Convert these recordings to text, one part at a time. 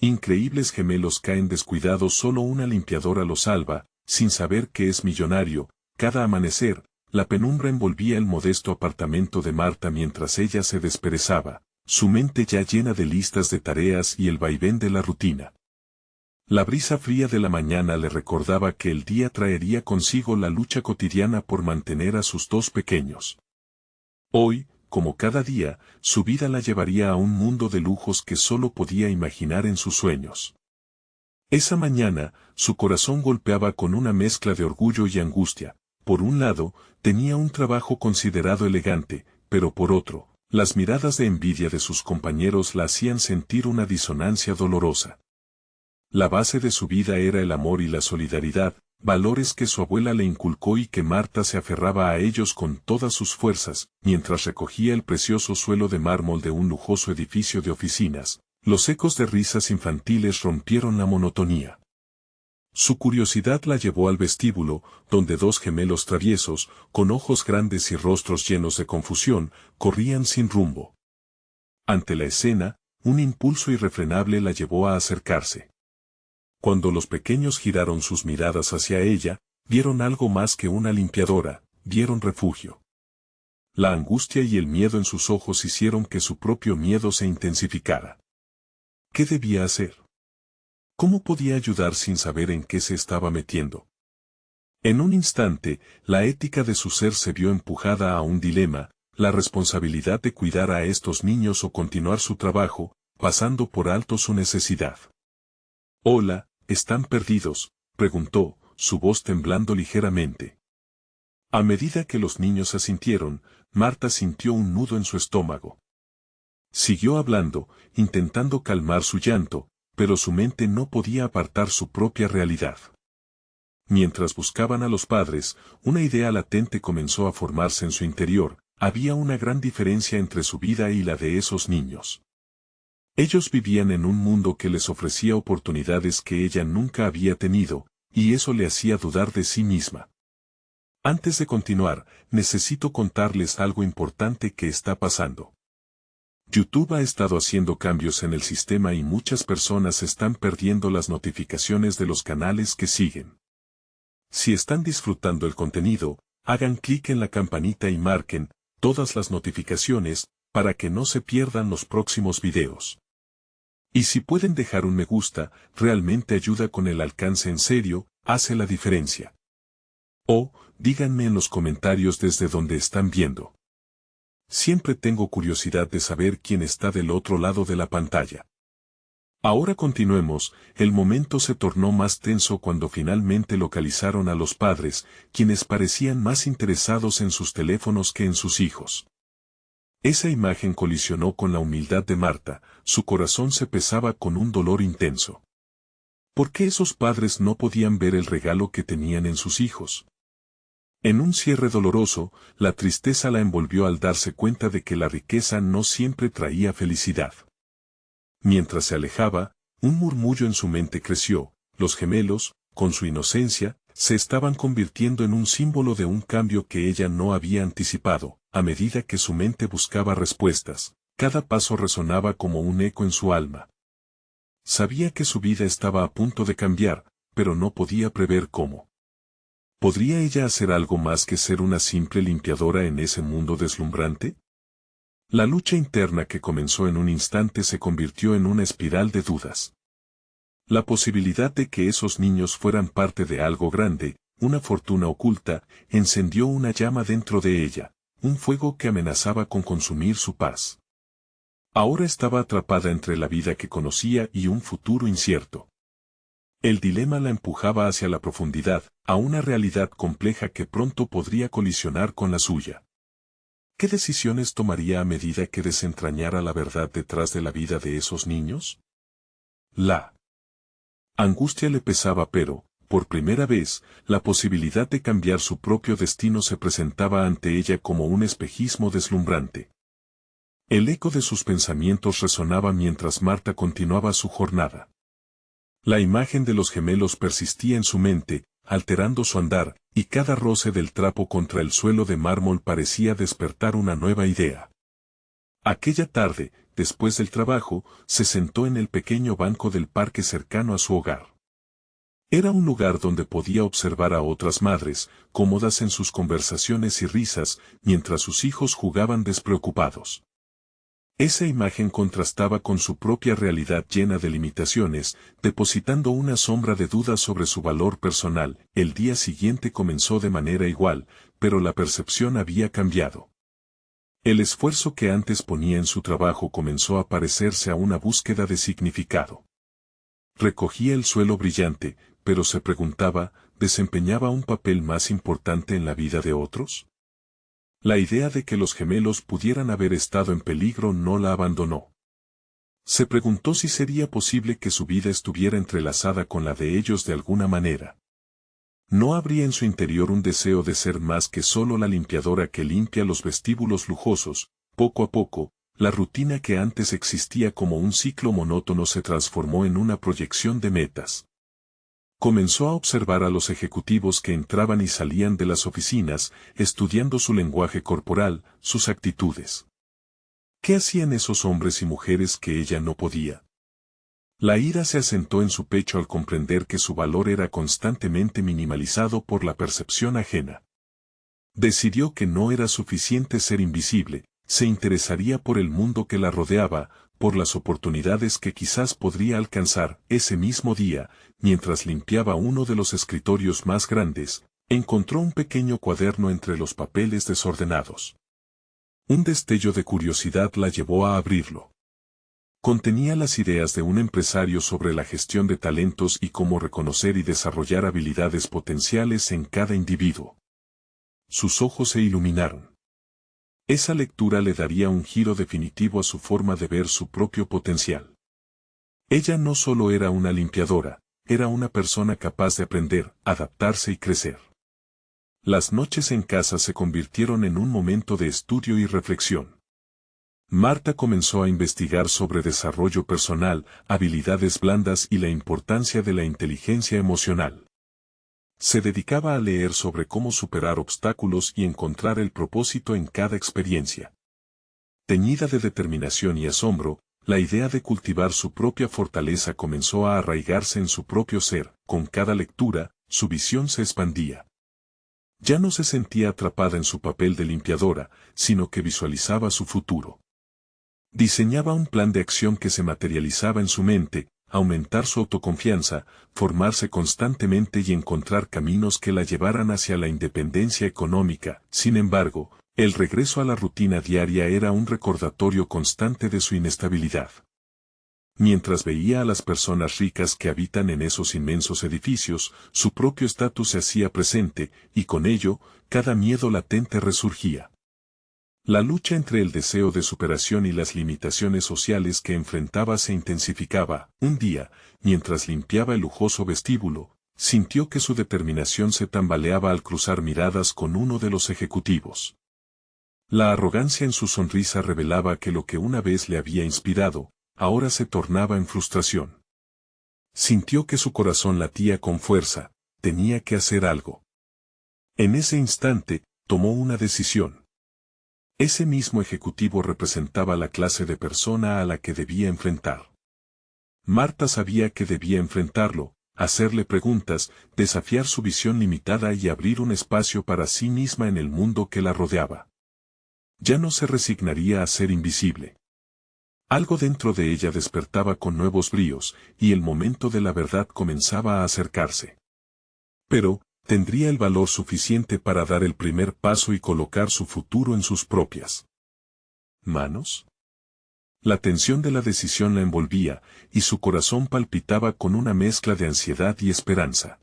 Increíbles gemelos caen descuidados, solo una limpiadora los salva, sin saber que es millonario. Cada amanecer, la penumbra envolvía el modesto apartamento de Marta mientras ella se desperezaba, su mente ya llena de listas de tareas y el vaivén de la rutina. La brisa fría de la mañana le recordaba que el día traería consigo la lucha cotidiana por mantener a sus dos pequeños. Hoy, como cada día, su vida la llevaría a un mundo de lujos que solo podía imaginar en sus sueños. Esa mañana, su corazón golpeaba con una mezcla de orgullo y angustia. Por un lado, tenía un trabajo considerado elegante, pero por otro, las miradas de envidia de sus compañeros la hacían sentir una disonancia dolorosa. La base de su vida era el amor y la solidaridad, valores que su abuela le inculcó y que Marta se aferraba a ellos con todas sus fuerzas, mientras recogía el precioso suelo de mármol de un lujoso edificio de oficinas. Los ecos de risas infantiles rompieron la monotonía. Su curiosidad la llevó al vestíbulo, donde dos gemelos traviesos, con ojos grandes y rostros llenos de confusión, corrían sin rumbo. Ante la escena, un impulso irrefrenable la llevó a acercarse. Cuando los pequeños giraron sus miradas hacia ella, vieron algo más que una limpiadora, vieron refugio. La angustia y el miedo en sus ojos hicieron que su propio miedo se intensificara. ¿Qué debía hacer? ¿Cómo podía ayudar sin saber en qué se estaba metiendo? En un instante, la ética de su ser se vio empujada a un dilema, la responsabilidad de cuidar a estos niños o continuar su trabajo, pasando por alto su necesidad. «Hola, ¿están perdidos?», preguntó, su voz temblando ligeramente. A medida que los niños asintieron, Marta sintió un nudo en su estómago. Siguió hablando, intentando calmar su llanto, pero su mente no podía apartar su propia realidad. Mientras buscaban a los padres, una idea latente comenzó a formarse en su interior. Había una gran diferencia entre su vida y la de esos niños. Ellos vivían en un mundo que les ofrecía oportunidades que ella nunca había tenido, y eso le hacía dudar de sí misma. Antes de continuar, necesito contarles algo importante que está pasando. YouTube ha estado haciendo cambios en el sistema y muchas personas están perdiendo las notificaciones de los canales que siguen. Si están disfrutando el contenido, hagan clic en la campanita y marquen todas las notificaciones para que no se pierdan los próximos videos. Y si pueden dejar un me gusta, realmente ayuda con el alcance, en serio, hace la diferencia. O, díganme en los comentarios desde donde están viendo. Siempre tengo curiosidad de saber quién está del otro lado de la pantalla. Ahora continuemos. El momento se tornó más tenso cuando finalmente localizaron a los padres, quienes parecían más interesados en sus teléfonos que en sus hijos. Esa imagen colisionó con la humildad de Marta, su corazón se pesaba con un dolor intenso. ¿Por qué esos padres no podían ver el regalo que tenían en sus hijos? En un cierre doloroso, la tristeza la envolvió al darse cuenta de que la riqueza no siempre traía felicidad. Mientras se alejaba, un murmullo en su mente creció. Los gemelos, con su inocencia, se estaban convirtiendo en un símbolo de un cambio que ella no había anticipado. A medida que su mente buscaba respuestas, cada paso resonaba como un eco en su alma. Sabía que su vida estaba a punto de cambiar, pero no podía prever cómo. ¿Podría ella hacer algo más que ser una simple limpiadora en ese mundo deslumbrante? La lucha interna que comenzó en un instante se convirtió en una espiral de dudas. La posibilidad de que esos niños fueran parte de algo grande, una fortuna oculta, encendió una llama dentro de ella, un fuego que amenazaba con consumir su paz. Ahora estaba atrapada entre la vida que conocía y un futuro incierto. El dilema la empujaba hacia la profundidad, a una realidad compleja que pronto podría colisionar con la suya. ¿Qué decisiones tomaría a medida que desentrañara la verdad detrás de la vida de esos niños? La angustia le pesaba, pero, por primera vez, la posibilidad de cambiar su propio destino se presentaba ante ella como un espejismo deslumbrante. El eco de sus pensamientos resonaba mientras Marta continuaba su jornada. La imagen de los gemelos persistía en su mente, alterando su andar, y cada roce del trapo contra el suelo de mármol parecía despertar una nueva idea. Aquella tarde, después del trabajo, se sentó en el pequeño banco del parque cercano a su hogar. Era un lugar donde podía observar a otras madres, cómodas en sus conversaciones y risas, mientras sus hijos jugaban despreocupados. Esa imagen contrastaba con su propia realidad llena de limitaciones, depositando una sombra de duda sobre su valor personal. El día siguiente comenzó de manera igual, pero la percepción había cambiado. El esfuerzo que antes ponía en su trabajo comenzó a parecerse a una búsqueda de significado. Recogía el suelo brillante, pero se preguntaba, ¿desempeñaba un papel más importante en la vida de otros? La idea de que los gemelos pudieran haber estado en peligro no la abandonó. Se preguntó si sería posible que su vida estuviera entrelazada con la de ellos de alguna manera. ¿No habría en su interior un deseo de ser más que solo la limpiadora que limpia los vestíbulos lujosos? Poco a poco, la rutina que antes existía como un ciclo monótono se transformó en una proyección de metas. Comenzó a observar a los ejecutivos que entraban y salían de las oficinas, estudiando su lenguaje corporal, sus actitudes. ¿Qué hacían esos hombres y mujeres que ella no podía? La ira se asentó en su pecho al comprender que su valor era constantemente minimalizado por la percepción ajena. Decidió que no era suficiente ser invisible, se interesaría por el mundo que la rodeaba, por las oportunidades que quizás podría alcanzar. Ese mismo día, mientras limpiaba uno de los escritorios más grandes, encontró un pequeño cuaderno entre los papeles desordenados. Un destello de curiosidad la llevó a abrirlo. Contenía las ideas de un empresario sobre la gestión de talentos y cómo reconocer y desarrollar habilidades potenciales en cada individuo. Sus ojos se iluminaron. Esa lectura le daría un giro definitivo a su forma de ver su propio potencial. Ella no solo era una limpiadora, era una persona capaz de aprender, adaptarse y crecer. Las noches en casa se convirtieron en un momento de estudio y reflexión. Marta comenzó a investigar sobre desarrollo personal, habilidades blandas y la importancia de la inteligencia emocional. Se dedicaba a leer sobre cómo superar obstáculos y encontrar el propósito en cada experiencia. Teñida de determinación y asombro, la idea de cultivar su propia fortaleza comenzó a arraigarse en su propio ser. Con cada lectura, su visión se expandía. Ya no se sentía atrapada en su papel de limpiadora, sino que visualizaba su futuro. Diseñaba un plan de acción que se materializaba en su mente, aumentar su autoconfianza, formarse constantemente y encontrar caminos que la llevaran hacia la independencia económica. Sin embargo, el regreso a la rutina diaria era un recordatorio constante de su inestabilidad. Mientras veía a las personas ricas que habitan en esos inmensos edificios, su propio estatus se hacía presente, y con ello, cada miedo latente resurgía. La lucha entre el deseo de superación y las limitaciones sociales que enfrentaba se intensificaba. Un día, mientras limpiaba el lujoso vestíbulo, sintió que su determinación se tambaleaba al cruzar miradas con uno de los ejecutivos. La arrogancia en su sonrisa revelaba que lo que una vez le había inspirado, ahora se tornaba en frustración. Sintió que su corazón latía con fuerza, tenía que hacer algo. En ese instante, tomó una decisión. Ese mismo ejecutivo representaba la clase de persona a la que debía enfrentar. Marta sabía que debía enfrentarlo, hacerle preguntas, desafiar su visión limitada y abrir un espacio para sí misma en el mundo que la rodeaba. Ya no se resignaría a ser invisible. Algo dentro de ella despertaba con nuevos bríos, y el momento de la verdad comenzaba a acercarse. Pero, tendría el valor suficiente para dar el primer paso y colocar su futuro en sus propias manos. La tensión de la decisión la envolvía, y su corazón palpitaba con una mezcla de ansiedad y esperanza.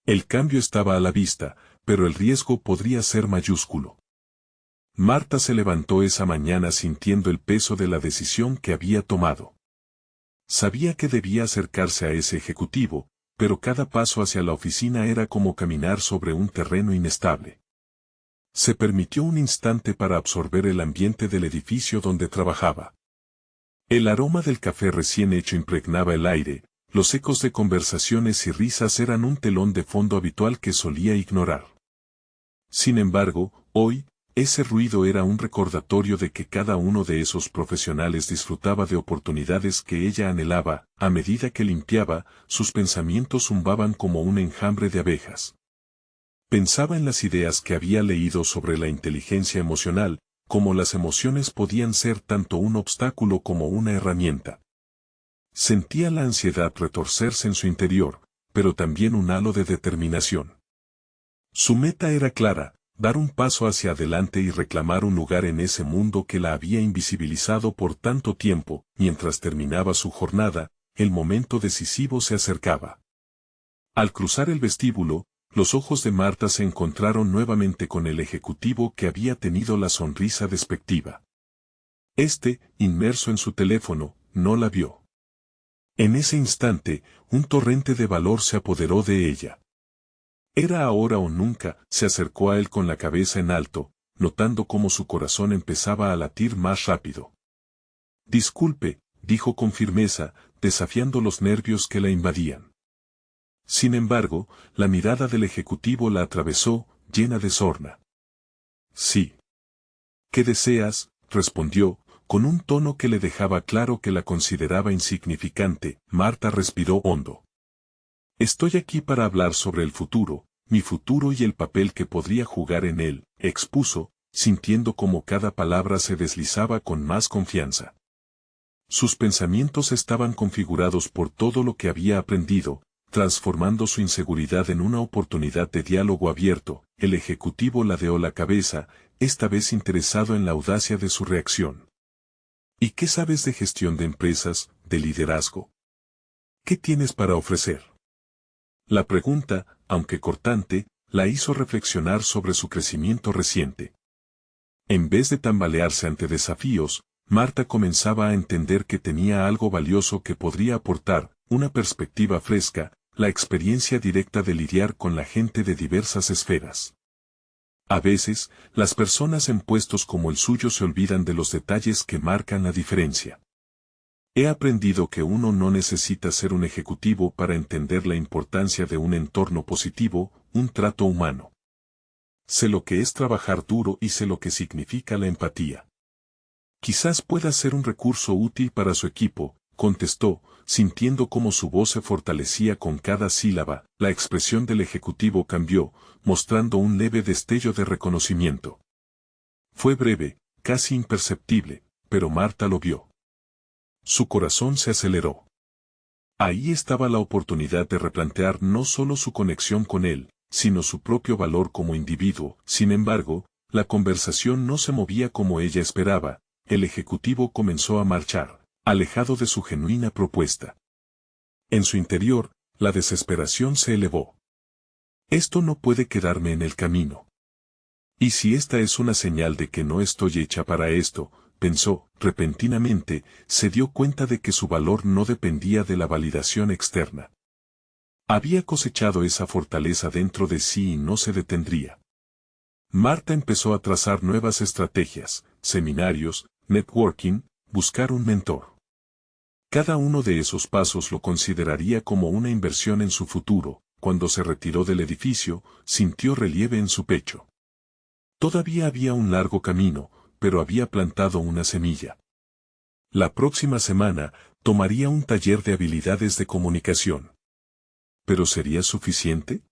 El cambio estaba a la vista, pero el riesgo podría ser mayúsculo. Marta se levantó esa mañana sintiendo el peso de la decisión que había tomado. Sabía que debía acercarse a ese ejecutivo, pero cada paso hacia la oficina era como caminar sobre un terreno inestable. Se permitió un instante para absorber el ambiente del edificio donde trabajaba. El aroma del café recién hecho impregnaba el aire, los ecos de conversaciones y risas eran un telón de fondo habitual que solía ignorar. Sin embargo, hoy, Ese ruido era un recordatorio de que cada uno de esos profesionales disfrutaba de oportunidades que ella anhelaba. A medida que limpiaba, sus pensamientos zumbaban como un enjambre de abejas. Pensaba en las ideas que había leído sobre la inteligencia emocional, cómo las emociones podían ser tanto un obstáculo como una herramienta. Sentía la ansiedad retorcerse en su interior, pero también un halo de determinación. Su meta era clara: dar un paso hacia adelante y reclamar un lugar en ese mundo que la había invisibilizado por tanto tiempo. Mientras terminaba su jornada, el momento decisivo se acercaba. Al cruzar el vestíbulo, los ojos de Marta se encontraron nuevamente con el ejecutivo que había tenido la sonrisa despectiva. Este, inmerso en su teléfono, no la vio. En ese instante, un torrente de valor se apoderó de ella. Era ahora o nunca. Se acercó a él con la cabeza en alto, notando cómo su corazón empezaba a latir más rápido. «Disculpe», dijo con firmeza, desafiando los nervios que la invadían. Sin embargo, la mirada del ejecutivo la atravesó, llena de sorna. «Sí». «¿Qué deseas?», respondió, con un tono que le dejaba claro que la consideraba insignificante. Marta respiró hondo. «Estoy aquí para hablar sobre el futuro, mi futuro y el papel que podría jugar en él», expuso, sintiendo como cada palabra se deslizaba con más confianza. Sus pensamientos estaban configurados por todo lo que había aprendido, transformando su inseguridad en una oportunidad de diálogo abierto. El ejecutivo ladeó la cabeza, esta vez interesado en la audacia de su reacción. «¿Y qué sabes de gestión de empresas, de liderazgo? ¿Qué tienes para ofrecer?». La pregunta, aunque cortante, la hizo reflexionar sobre su crecimiento reciente. En vez de tambalearse ante desafíos, Marta comenzaba a entender que tenía algo valioso que podría aportar: una perspectiva fresca, la experiencia directa de lidiar con la gente de diversas esferas. A veces, las personas en puestos como el suyo se olvidan de los detalles que marcan la diferencia. He aprendido que uno no necesita ser un ejecutivo para entender la importancia de un entorno positivo, un trato humano. Sé lo que es trabajar duro y sé lo que significa la empatía. Quizás pueda ser un recurso útil para su equipo, contestó, sintiendo cómo su voz se fortalecía con cada sílaba. La expresión del ejecutivo cambió, mostrando un leve destello de reconocimiento. Fue breve, casi imperceptible, pero Marta lo vio. Su corazón se aceleró. Ahí estaba la oportunidad de replantear no solo su conexión con él, sino su propio valor como individuo. Sin embargo, la conversación no se movía como ella esperaba. El ejecutivo comenzó a marchar, alejado de su genuina propuesta. En su interior, la desesperación se elevó. «Esto no puede quedarme en el camino. ¿Y si esta es una señal de que no estoy hecha para esto?», pensó. Repentinamente, se dio cuenta de que su valor no dependía de la validación externa. Había cosechado esa fortaleza dentro de sí y no se detendría. Marta empezó a trazar nuevas estrategias: seminarios, networking, buscar un mentor. Cada uno de esos pasos lo consideraría como una inversión en su futuro. Cuando se retiró del edificio, sintió relieve en su pecho. Todavía había un largo camino, pero había plantado una semilla. La próxima semana, tomaría un taller de habilidades de comunicación. ¿Pero sería suficiente?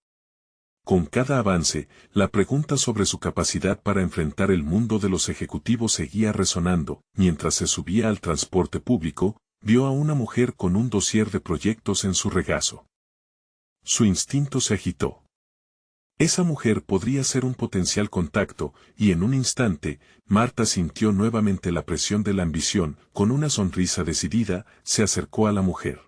Con cada avance, la pregunta sobre su capacidad para enfrentar el mundo de los ejecutivos seguía resonando. Mientras se subía al transporte público, vio a una mujer con un dossier de proyectos en su regazo. Su instinto se agitó. Esa mujer podría ser un potencial contacto, y en un instante, Marta sintió nuevamente la presión de la ambición. Con una sonrisa decidida, se acercó a la mujer.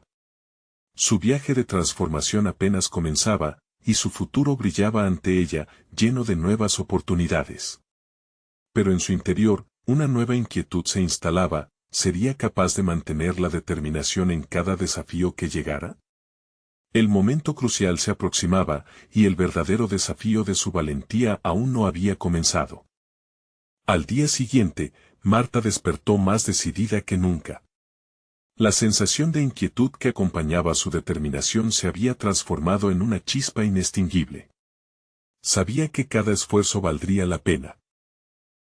Su viaje de transformación apenas comenzaba, y su futuro brillaba ante ella, lleno de nuevas oportunidades. Pero en su interior, una nueva inquietud se instalaba: ¿sería capaz de mantener la determinación en cada desafío que llegara? El momento crucial se aproximaba, y el verdadero desafío de su valentía aún no había comenzado. Al día siguiente, Marta despertó más decidida que nunca. La sensación de inquietud que acompañaba su determinación se había transformado en una chispa inextinguible. Sabía que cada esfuerzo valdría la pena.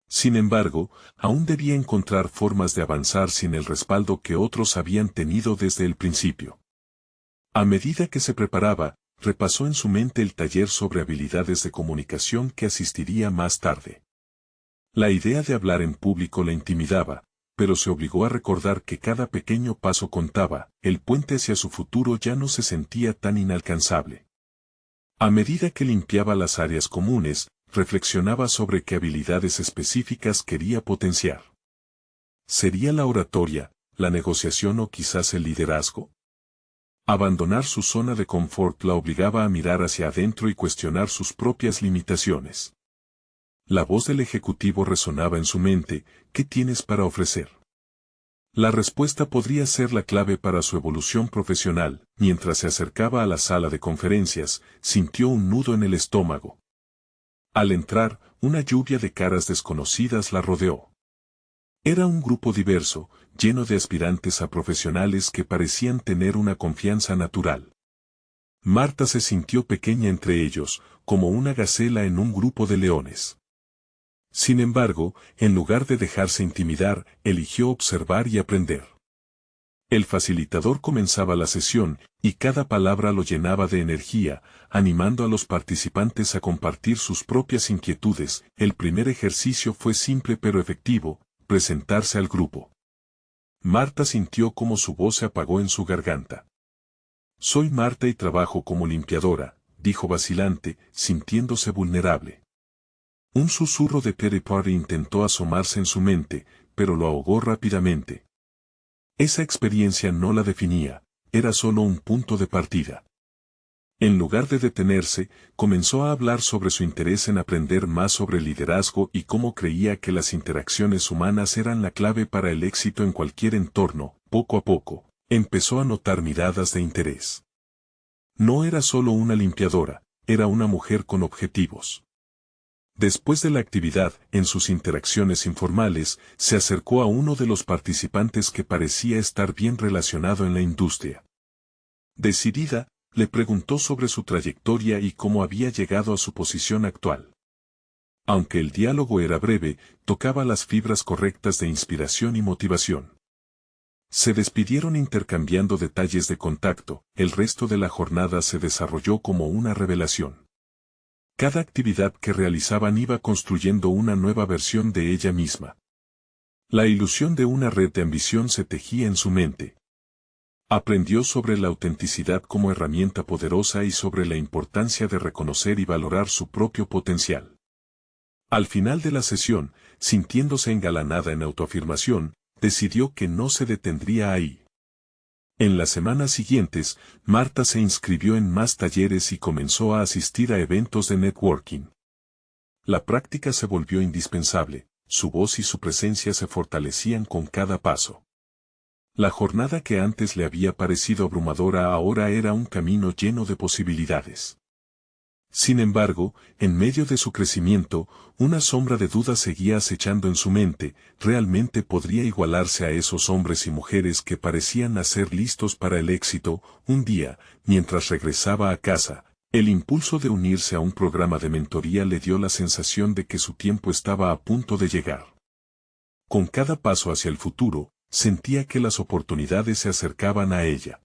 Sin embargo, aún debía encontrar formas de avanzar sin el respaldo que otros habían tenido desde el principio. A medida que se preparaba, repasó en su mente el taller sobre habilidades de comunicación que asistiría más tarde. La idea de hablar en público la intimidaba, pero se obligó a recordar que cada pequeño paso contaba, el puente hacia su futuro ya no se sentía tan inalcanzable. A medida que limpiaba las áreas comunes, reflexionaba sobre qué habilidades específicas quería potenciar. ¿Sería la oratoria, la negociación o quizás el liderazgo? Abandonar su zona de confort la obligaba a mirar hacia adentro y cuestionar sus propias limitaciones. La voz del ejecutivo resonaba en su mente, ¿qué tienes para ofrecer? La respuesta podría ser la clave para su evolución profesional. Mientras se acercaba a la sala de conferencias, sintió un nudo en el estómago. Al entrar, una lluvia de caras desconocidas la rodeó. Era un grupo diverso, lleno de aspirantes a profesionales que parecían tener una confianza natural. Marta se sintió pequeña entre ellos, como una gacela en un grupo de leones. Sin embargo, en lugar de dejarse intimidar, eligió observar y aprender. El facilitador comenzaba la sesión, y cada palabra lo llenaba de energía, animando a los participantes a compartir sus propias inquietudes. El primer ejercicio fue simple pero efectivo, presentarse al grupo. Marta sintió como su voz se apagó en su garganta. Soy Marta y trabajo como limpiadora, dijo vacilante, sintiéndose vulnerable. Un susurro de Peri Party intentó asomarse en su mente, pero lo ahogó rápidamente. Esa experiencia no la definía, era solo un punto de partida. En lugar de detenerse, comenzó a hablar sobre su interés en aprender más sobre liderazgo y cómo creía que las interacciones humanas eran la clave para el éxito en cualquier entorno. Poco a poco, empezó a notar miradas de interés. No era solo una limpiadora, era una mujer con objetivos. Después de la actividad, en sus interacciones informales, se acercó a uno de los participantes que parecía estar bien relacionado en la industria. Decidida, le preguntó sobre su trayectoria y cómo había llegado a su posición actual. Aunque el diálogo era breve, tocaba las fibras correctas de inspiración y motivación. Se despidieron intercambiando detalles de contacto. El resto de la jornada se desarrolló como una revelación. Cada actividad que realizaban iba construyendo una nueva versión de ella misma. La ilusión de una red de ambición se tejía en su mente. Aprendió sobre la autenticidad como herramienta poderosa y sobre la importancia de reconocer y valorar su propio potencial. Al final de la sesión, sintiéndose engalanada en autoafirmación, decidió que no se detendría ahí. En las semanas siguientes, Marta se inscribió en más talleres y comenzó a asistir a eventos de networking. La práctica se volvió indispensable, su voz y su presencia se fortalecían con cada paso. La jornada que antes le había parecido abrumadora ahora era un camino lleno de posibilidades. Sin embargo, en medio de su crecimiento, una sombra de duda seguía acechando en su mente. ¿Realmente podría igualarse a esos hombres y mujeres que parecían nacer listos para el éxito? Un día, mientras regresaba a casa, el impulso de unirse a un programa de mentoría le dio la sensación de que su tiempo estaba a punto de llegar. Con cada paso hacia el futuro, sentía que las oportunidades se acercaban a ella.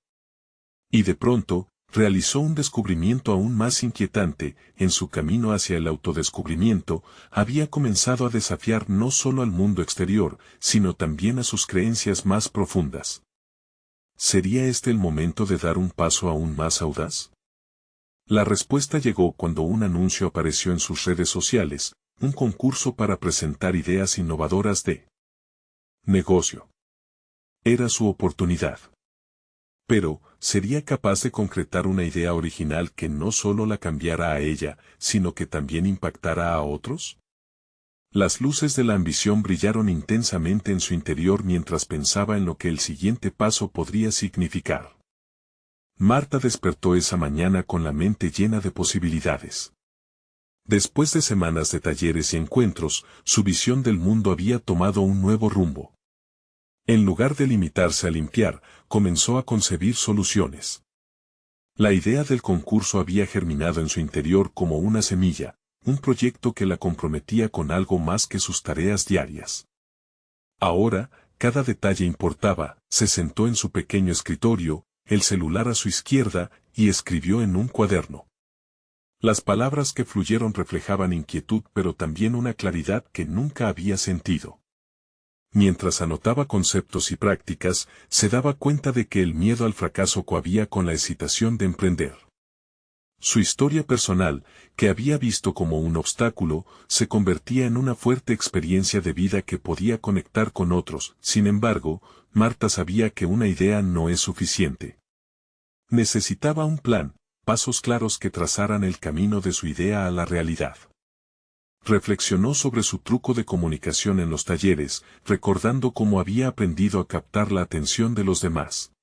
Y de pronto, realizó un descubrimiento aún más inquietante. En su camino hacia el autodescubrimiento, había comenzado a desafiar no solo al mundo exterior, sino también a sus creencias más profundas. ¿Sería este el momento de dar un paso aún más audaz? La respuesta llegó cuando un anuncio apareció en sus redes sociales, un concurso para presentar ideas innovadoras de negocio. Era su oportunidad. Pero, ¿sería capaz de concretar una idea original que no solo la cambiara a ella, sino que también impactara a otros? Las luces de la ambición brillaron intensamente en su interior mientras pensaba en lo que el siguiente paso podría significar. Marta despertó esa mañana con la mente llena de posibilidades. Después de semanas de talleres y encuentros, su visión del mundo había tomado un nuevo rumbo. En lugar de limitarse a limpiar, comenzó a concebir soluciones. La idea del concurso había germinado en su interior como una semilla, un proyecto que la comprometía con algo más que sus tareas diarias. Ahora, cada detalle importaba. Se sentó en su pequeño escritorio, el celular a su izquierda, y escribió en un cuaderno. Las palabras que fluyeron reflejaban inquietud pero también una claridad que nunca había sentido. Mientras anotaba conceptos y prácticas, se daba cuenta de que el miedo al fracaso cohabía con la excitación de emprender. Su historia personal, que había visto como un obstáculo, se convertía en una fuerte experiencia de vida que podía conectar con otros. Sin embargo, Marta sabía que una idea no es suficiente. Necesitaba un plan, pasos claros que trazaran el camino de su idea a la realidad. Reflexionó sobre su truco de comunicación en los talleres, recordando cómo había aprendido a captar la atención de los demás.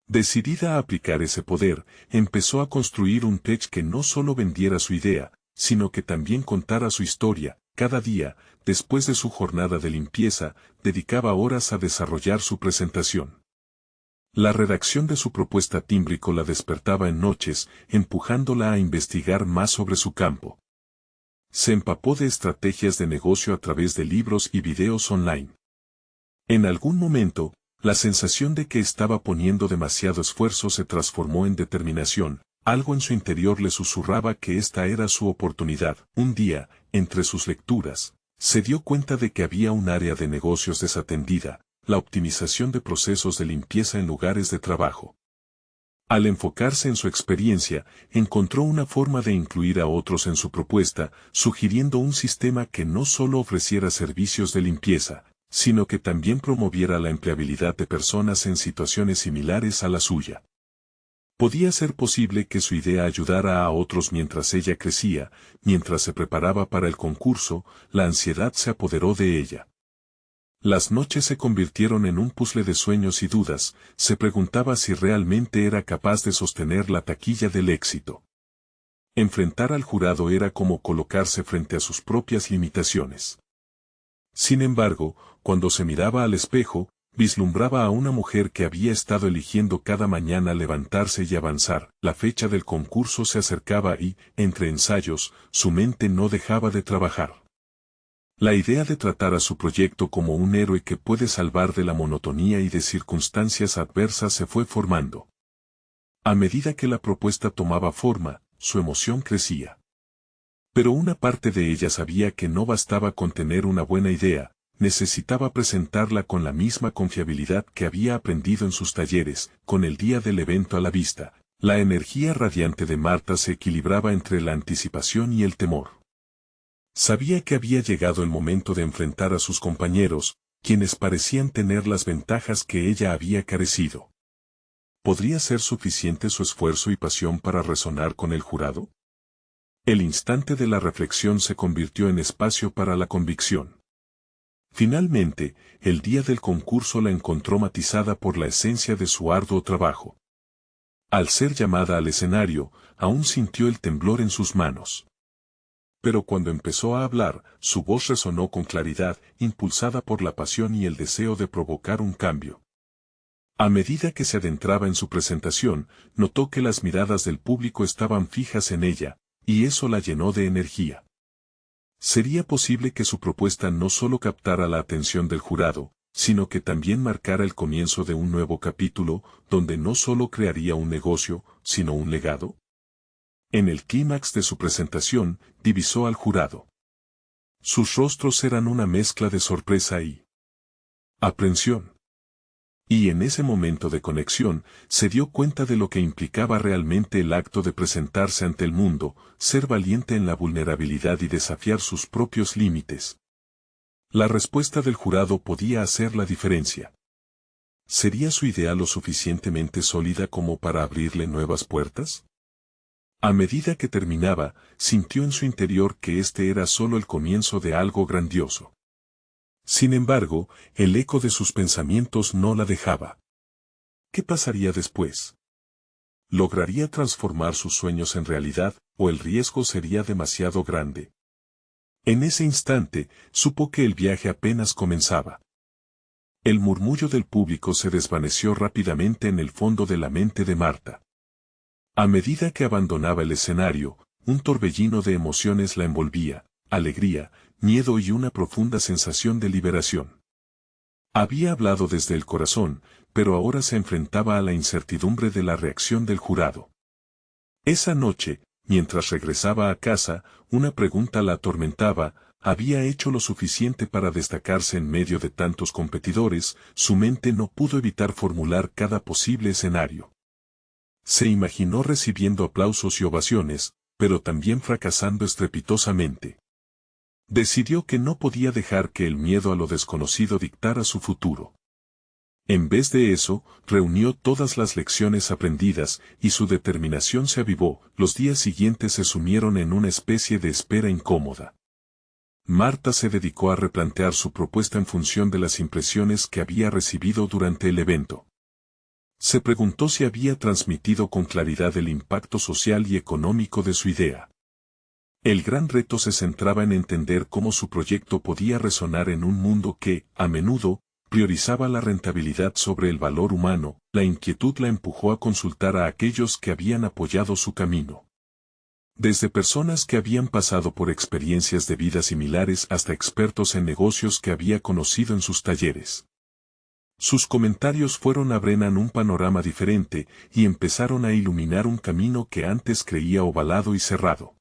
Decidida a aplicar ese poder, empezó a construir un tech que no solo vendiera su idea, sino que también contara su historia. Cada día, después de su jornada de limpieza, dedicaba horas a desarrollar su presentación. La redacción de su propuesta tímbrico la despertaba en noches, empujándola a investigar más sobre su campo. Se empapó de estrategias de negocio a través de libros y videos online. En algún momento, la sensación de que estaba poniendo demasiado esfuerzo se transformó en determinación. Algo en su interior le susurraba que esta era su oportunidad. Un día, entre sus lecturas, se dio cuenta de que había un área de negocios desatendida, la optimización de procesos de limpieza en lugares de trabajo. Al enfocarse en su experiencia, encontró una forma de incluir a otros en su propuesta, sugiriendo un sistema que no solo ofreciera servicios de limpieza, sino que también promoviera la empleabilidad de personas en situaciones similares a la suya. Podía ser posible que su idea ayudara a otros mientras ella crecía. Mientras se preparaba para el concurso, la ansiedad se apoderó de ella. Las noches se convirtieron en un puzzle de sueños y dudas. Se preguntaba si realmente era capaz de sostener la taquilla del éxito. Enfrentar al jurado era como colocarse frente a sus propias limitaciones. Sin embargo, cuando se miraba al espejo, vislumbraba a una mujer que había estado eligiendo cada mañana levantarse y avanzar. La fecha del concurso se acercaba y, entre ensayos, su mente no dejaba de trabajar. La idea de tratar a su proyecto como un héroe que puede salvar de la monotonía y de circunstancias adversas se fue formando. A medida que la propuesta tomaba forma, su emoción crecía. Pero una parte de ella sabía que no bastaba con tener una buena idea, necesitaba presentarla con la misma confiabilidad que había aprendido en sus talleres. Con el día del evento a la vista, la energía radiante de Marta se equilibraba entre la anticipación y el temor. Sabía que había llegado el momento de enfrentar a sus compañeros, quienes parecían tener las ventajas que ella había carecido. ¿Podría ser suficiente su esfuerzo y pasión para resonar con el jurado? El instante de la reflexión se convirtió en espacio para la convicción. Finalmente, el día del concurso la encontró matizada por la esencia de su arduo trabajo. Al ser llamada al escenario, aún sintió el temblor en sus manos. Pero cuando empezó a hablar, su voz resonó con claridad, impulsada por la pasión y el deseo de provocar un cambio. A medida que se adentraba en su presentación, notó que las miradas del público estaban fijas en ella, y eso la llenó de energía. ¿Sería posible que su propuesta no solo captara la atención del jurado, sino que también marcara el comienzo de un nuevo capítulo, donde no solo crearía un negocio, sino un legado? En el clímax de su presentación, divisó al jurado. Sus rostros eran una mezcla de sorpresa y aprensión. Y en ese momento de conexión, se dio cuenta de lo que implicaba realmente el acto de presentarse ante el mundo, ser valiente en la vulnerabilidad y desafiar sus propios límites. La respuesta del jurado podía hacer la diferencia. ¿Sería su idea lo suficientemente sólida como para abrirle nuevas puertas? A medida que terminaba, sintió en su interior que este era solo el comienzo de algo grandioso. Sin embargo, el eco de sus pensamientos no la dejaba. ¿Qué pasaría después? ¿Lograría transformar sus sueños en realidad, o el riesgo sería demasiado grande? En ese instante, supo que el viaje apenas comenzaba. El murmullo del público se desvaneció rápidamente en el fondo de la mente de Marta. A medida que abandonaba el escenario, un torbellino de emociones la envolvía, alegría, miedo y una profunda sensación de liberación. Había hablado desde el corazón, pero ahora se enfrentaba a la incertidumbre de la reacción del jurado. Esa noche, mientras regresaba a casa, una pregunta la atormentaba: ¿había hecho lo suficiente para destacarse en medio de tantos competidores? Su mente no pudo evitar formular cada posible escenario. Se imaginó recibiendo aplausos y ovaciones, pero también fracasando estrepitosamente. Decidió que no podía dejar que el miedo a lo desconocido dictara su futuro. En vez de eso, reunió todas las lecciones aprendidas, y su determinación se avivó. Los días siguientes se sumieron en una especie de espera incómoda. Marta se dedicó a replantear su propuesta en función de las impresiones que había recibido durante el evento. Se preguntó si había transmitido con claridad el impacto social y económico de su idea. El gran reto se centraba en entender cómo su proyecto podía resonar en un mundo que, a menudo, priorizaba la rentabilidad sobre el valor humano. La inquietud la empujó a consultar a aquellos que habían apoyado su camino. Desde personas que habían pasado por experiencias de vida similares hasta expertos en negocios que había conocido en sus talleres. Sus comentarios fueron abrenan un panorama diferente y empezaron a iluminar un camino que antes creía ovalado y cerrado.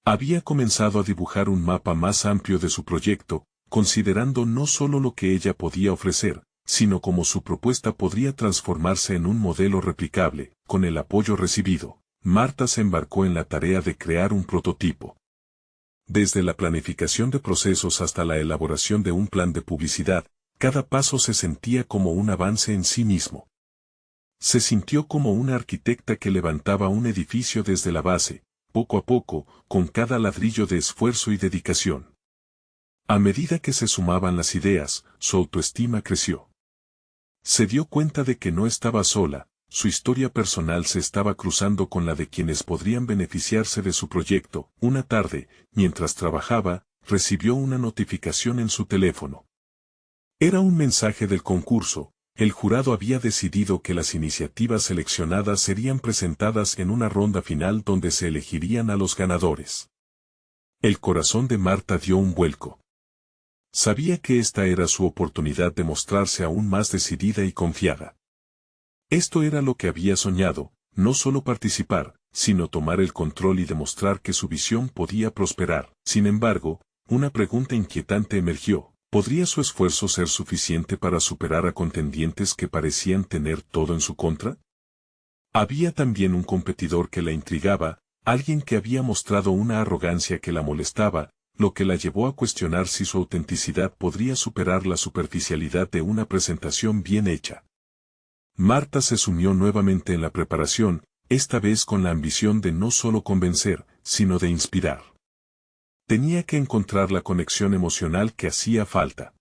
Había comenzado a dibujar un mapa más amplio de su proyecto, considerando no solo lo que ella podía ofrecer, sino cómo su propuesta podría transformarse en un modelo replicable. Con el apoyo recibido, Marta se embarcó en la tarea de crear un prototipo. Desde la planificación de procesos hasta la elaboración de un plan de publicidad, cada paso se sentía como un avance en sí mismo. Se sintió como una arquitecta que levantaba un edificio desde la base, poco a poco, con cada ladrillo de esfuerzo y dedicación. A medida que se sumaban las ideas, su autoestima creció. Se dio cuenta de que no estaba sola, su historia personal se estaba cruzando con la de quienes podrían beneficiarse de su proyecto. Una tarde, mientras trabajaba, recibió una notificación en su teléfono. Era un mensaje del concurso. El jurado había decidido que las iniciativas seleccionadas serían presentadas en una ronda final donde se elegirían a los ganadores. El corazón de Marta dio un vuelco. Sabía que esta era su oportunidad de mostrarse aún más decidida y confiada. Esto era lo que había soñado, no solo participar, sino tomar el control y demostrar que su visión podía prosperar. Sin embargo, una pregunta inquietante emergió. ¿Podría su esfuerzo ser suficiente para superar a contendientes que parecían tener todo en su contra? Había también un competidor que la intrigaba, alguien que había mostrado una arrogancia que la molestaba, lo que la llevó a cuestionar si su autenticidad podría superar la superficialidad de una presentación bien hecha. Marta se sumió nuevamente en la preparación, esta vez con la ambición de no solo convencer, sino de inspirar. Tenía que encontrar la conexión emocional que hacía falta.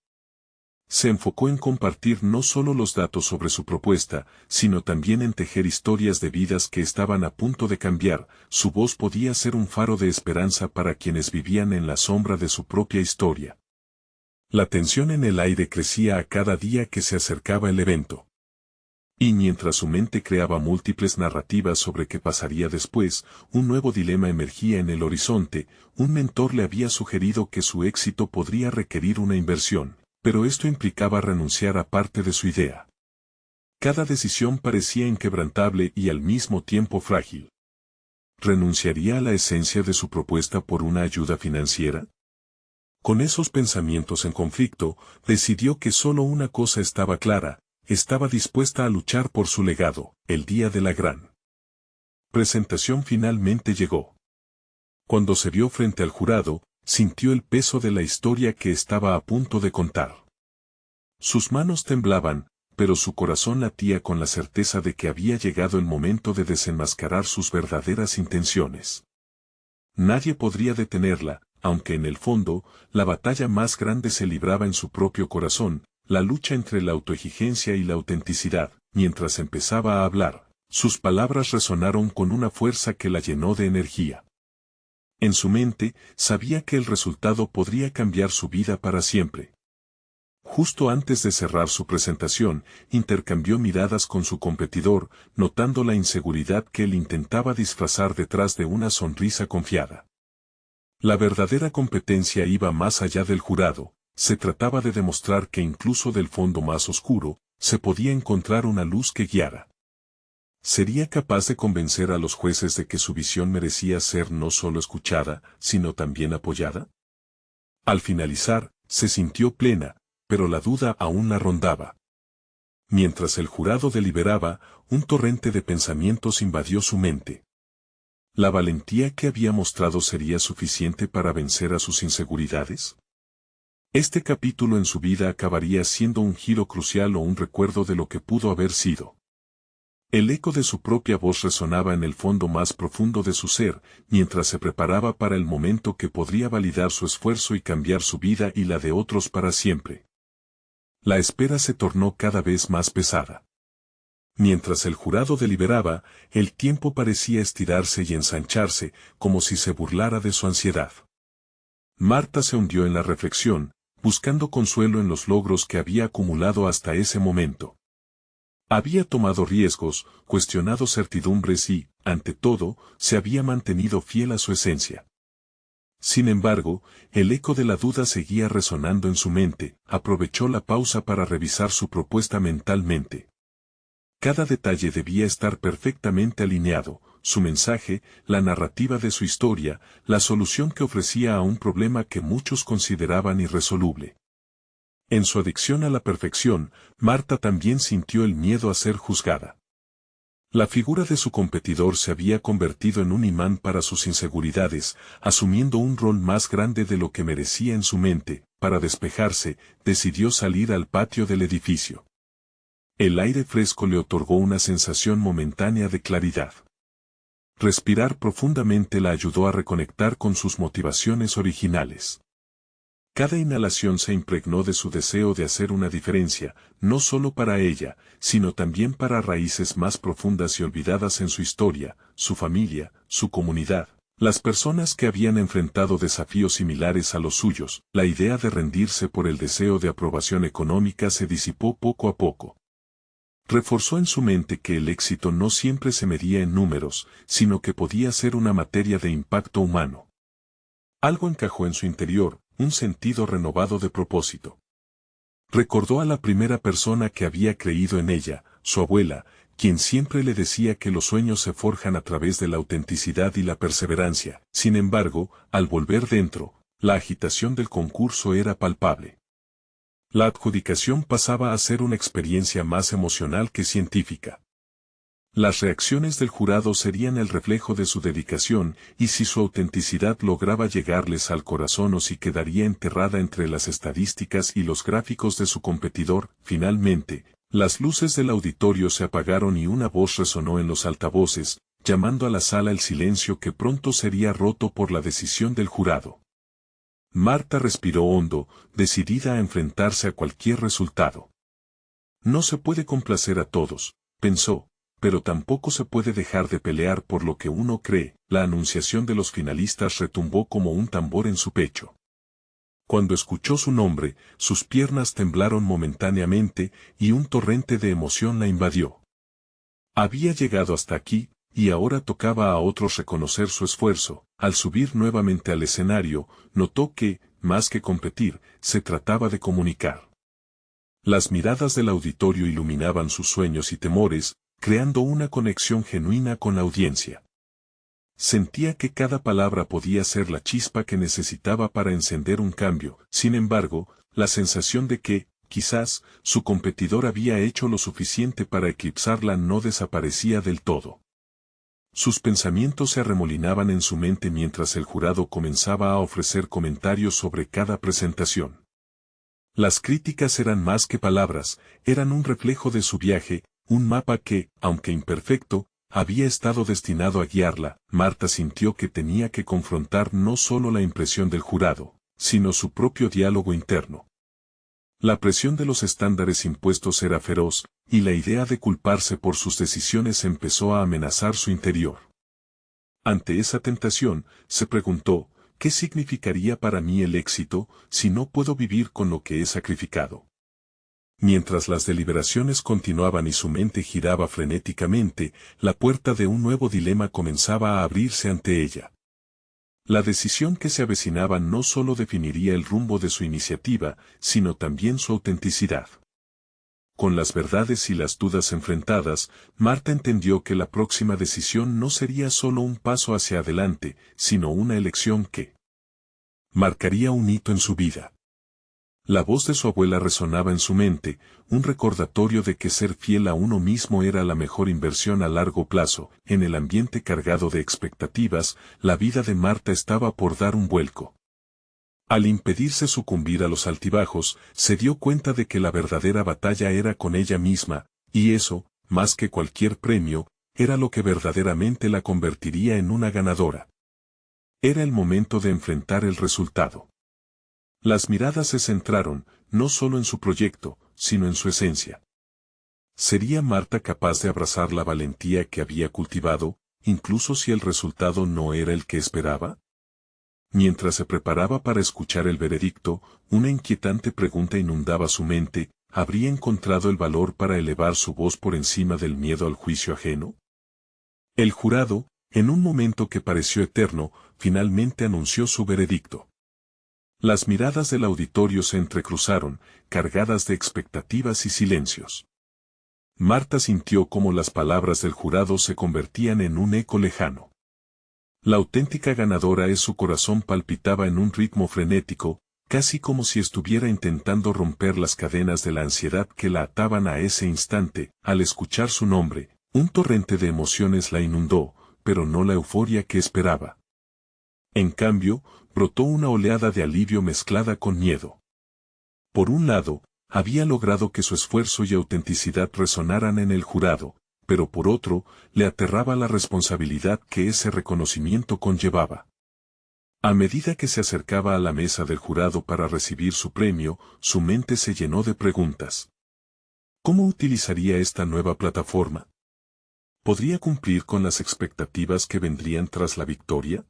Se enfocó en compartir no solo los datos sobre su propuesta, sino también en tejer historias de vidas que estaban a punto de cambiar. Su voz podía ser un faro de esperanza para quienes vivían en la sombra de su propia historia. La tensión en el aire crecía a cada día que se acercaba el evento. Y mientras su mente creaba múltiples narrativas sobre qué pasaría después, un nuevo dilema emergía en el horizonte. Un mentor le había sugerido que su éxito podría requerir una inversión, pero esto implicaba renunciar a parte de su idea. Cada decisión parecía inquebrantable y al mismo tiempo frágil. ¿Renunciaría a la esencia de su propuesta por una ayuda financiera? Con esos pensamientos en conflicto, decidió que solo una cosa estaba clara: estaba dispuesta a luchar por su legado. El día de la gran presentación finalmente llegó. Cuando se vio frente al jurado, sintió el peso de la historia que estaba a punto de contar. Sus manos temblaban, pero su corazón latía con la certeza de que había llegado el momento de desenmascarar sus verdaderas intenciones. Nadie podría detenerla, aunque en el fondo, la batalla más grande se libraba en su propio corazón, la lucha entre la autoexigencia y la autenticidad. Mientras empezaba a hablar, sus palabras resonaron con una fuerza que la llenó de energía. En su mente, sabía que el resultado podría cambiar su vida para siempre. Justo antes de cerrar su presentación, intercambió miradas con su competidor, notando la inseguridad que él intentaba disfrazar detrás de una sonrisa confiada. La verdadera competencia iba más allá del jurado, se trataba de demostrar que incluso del fondo más oscuro, se podía encontrar una luz que guiara. ¿Sería capaz de convencer a los jueces de que su visión merecía ser no solo escuchada, sino también apoyada? Al finalizar, se sintió plena, pero la duda aún la rondaba. Mientras el jurado deliberaba, un torrente de pensamientos invadió su mente. ¿La valentía que había mostrado sería suficiente para vencer a sus inseguridades? Este capítulo en su vida acabaría siendo un giro crucial o un recuerdo de lo que pudo haber sido. El eco de su propia voz resonaba en el fondo más profundo de su ser, mientras se preparaba para el momento que podría validar su esfuerzo y cambiar su vida y la de otros para siempre. La espera se tornó cada vez más pesada. Mientras el jurado deliberaba, el tiempo parecía estirarse y ensancharse, como si se burlara de su ansiedad. Marta se hundió en la reflexión, buscando consuelo en los logros que había acumulado hasta ese momento. Había tomado riesgos, cuestionado certidumbres y, ante todo, se había mantenido fiel a su esencia. Sin embargo, el eco de la duda seguía resonando en su mente, aprovechó la pausa para revisar su propuesta mentalmente. Cada detalle debía estar perfectamente alineado, su mensaje, la narrativa de su historia, la solución que ofrecía a un problema que muchos consideraban irresoluble. En su adicción a la perfección, Marta también sintió el miedo a ser juzgada. La figura de su competidor se había convertido en un imán para sus inseguridades, asumiendo un rol más grande de lo que merecía en su mente. Para despejarse, decidió salir al patio del edificio. El aire fresco le otorgó una sensación momentánea de claridad. Respirar profundamente la ayudó a reconectar con sus motivaciones originales. Cada inhalación se impregnó de su deseo de hacer una diferencia, no solo para ella, sino también para raíces más profundas y olvidadas en su historia, su familia, su comunidad, las personas que habían enfrentado desafíos similares a los suyos. La idea de rendirse por el deseo de aprobación económica se disipó poco a poco. Reforzó en su mente que el éxito no siempre se medía en números, sino que podía ser una materia de impacto humano. Algo encajó en su interior, un sentido renovado de propósito. Recordó a la primera persona que había creído en ella, su abuela, quien siempre le decía que los sueños se forjan a través de la autenticidad y la perseverancia. Sin embargo, al volver dentro, la agitación del concurso era palpable. La adjudicación pasaba a ser una experiencia más emocional que científica. Las reacciones del jurado serían el reflejo de su dedicación, y si su autenticidad lograba llegarles al corazón o si quedaría enterrada entre las estadísticas y los gráficos de su competidor. Finalmente, las luces del auditorio se apagaron y una voz resonó en los altavoces, llamando a la sala el silencio que pronto sería roto por la decisión del jurado. Marta respiró hondo, decidida a enfrentarse a cualquier resultado. No se puede complacer a todos, pensó, pero tampoco se puede dejar de pelear por lo que uno cree. La anunciación de los finalistas retumbó como un tambor en su pecho. Cuando escuchó su nombre, sus piernas temblaron momentáneamente y un torrente de emoción la invadió. Había llegado hasta aquí, y ahora tocaba a otros reconocer su esfuerzo. Al subir nuevamente al escenario, notó que, más que competir, se trataba de comunicar. Las miradas del auditorio iluminaban sus sueños y temores, creando una conexión genuina con la audiencia. Sentía que cada palabra podía ser la chispa que necesitaba para encender un cambio. Sin embargo, la sensación de que, quizás, su competidor había hecho lo suficiente para eclipsarla no desaparecía del todo. Sus pensamientos se arremolinaban en su mente mientras el jurado comenzaba a ofrecer comentarios sobre cada presentación. Las críticas eran más que palabras, eran un reflejo de su viaje, un mapa que, aunque imperfecto, había estado destinado a guiarla. Marta sintió que tenía que confrontar no solo la impresión del jurado, sino su propio diálogo interno. La presión de los estándares impuestos era feroz, y la idea de culparse por sus decisiones empezó a amenazar su interior. Ante esa tentación, se preguntó, ¿qué significaría para mí el éxito, si no puedo vivir con lo que he sacrificado? Mientras las deliberaciones continuaban y su mente giraba frenéticamente, la puerta de un nuevo dilema comenzaba a abrirse ante ella. La decisión que se avecinaba no solo definiría el rumbo de su iniciativa, sino también su autenticidad. Con las verdades y las dudas enfrentadas, Marta entendió que la próxima decisión no sería solo un paso hacia adelante, sino una elección que marcaría un hito en su vida. La voz de su abuela resonaba en su mente, un recordatorio de que ser fiel a uno mismo era la mejor inversión a largo plazo. En el ambiente cargado de expectativas, la vida de Marta estaba por dar un vuelco. Al impedirse sucumbir a los altibajos, se dio cuenta de que la verdadera batalla era con ella misma, y eso, más que cualquier premio, era lo que verdaderamente la convertiría en una ganadora. Era el momento de enfrentar el resultado. Las miradas se centraron, no solo en su proyecto, sino en su esencia. ¿Sería Marta capaz de abrazar la valentía que había cultivado, incluso si el resultado no era el que esperaba? Mientras se preparaba para escuchar el veredicto, una inquietante pregunta inundaba su mente: ¿habría encontrado el valor para elevar su voz por encima del miedo al juicio ajeno? El jurado, en un momento que pareció eterno, finalmente anunció su veredicto. Las miradas del auditorio se entrecruzaron, cargadas de expectativas y silencios. Marta sintió cómo las palabras del jurado se convertían en un eco lejano. La auténtica ganadora es su corazón palpitaba en un ritmo frenético, casi como si estuviera intentando romper las cadenas de la ansiedad que la ataban a ese instante. Al escuchar su nombre, un torrente de emociones la inundó, pero no la euforia que esperaba. En cambio, brotó una oleada de alivio mezclada con miedo. Por un lado, había logrado que su esfuerzo y autenticidad resonaran en el jurado, pero por otro, le aterraba la responsabilidad que ese reconocimiento conllevaba. A medida que se acercaba a la mesa del jurado para recibir su premio, su mente se llenó de preguntas. ¿Cómo utilizaría esta nueva plataforma? ¿Podría cumplir con las expectativas que vendrían tras la victoria?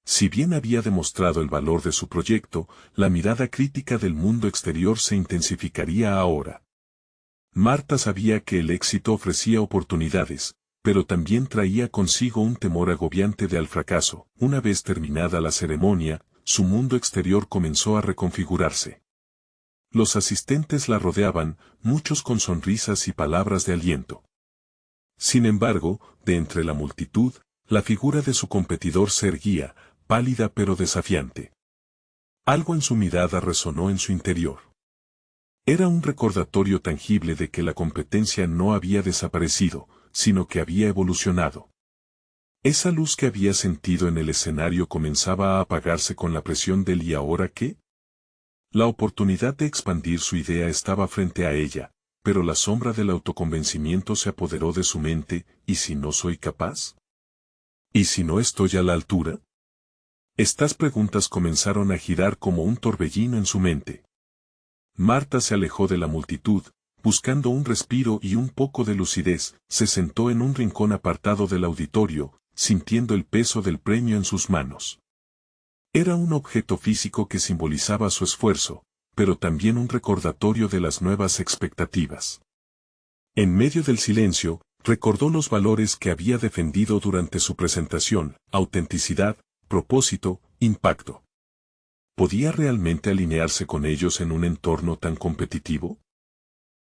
Si bien había demostrado el valor de su proyecto, la mirada crítica del mundo exterior se intensificaría ahora. Marta sabía que el éxito ofrecía oportunidades, pero también traía consigo un temor agobiante al fracaso. Una vez terminada la ceremonia, su mundo exterior comenzó a reconfigurarse. Los asistentes la rodeaban, muchos con sonrisas y palabras de aliento. Sin embargo, de entre la multitud, la figura de su competidor se erguía, pálida pero desafiante. Algo en su mirada resonó en su interior. Era un recordatorio tangible de que la competencia no había desaparecido, sino que había evolucionado. Esa luz que había sentido en el escenario comenzaba a apagarse con la presión del ¿y ahora qué? La oportunidad de expandir su idea estaba frente a ella, pero la sombra del autoconvencimiento se apoderó de su mente. ¿Y si no soy capaz? ¿Y si no estoy a la altura? Estas preguntas comenzaron a girar como un torbellino en su mente. Marta se alejó de la multitud, buscando un respiro y un poco de lucidez. Se sentó en un rincón apartado del auditorio, sintiendo el peso del premio en sus manos. Era un objeto físico que simbolizaba su esfuerzo, pero también un recordatorio de las nuevas expectativas. En medio del silencio, recordó los valores que había defendido durante su presentación: autenticidad, propósito, impacto. ¿Podía realmente alinearse con ellos en un entorno tan competitivo?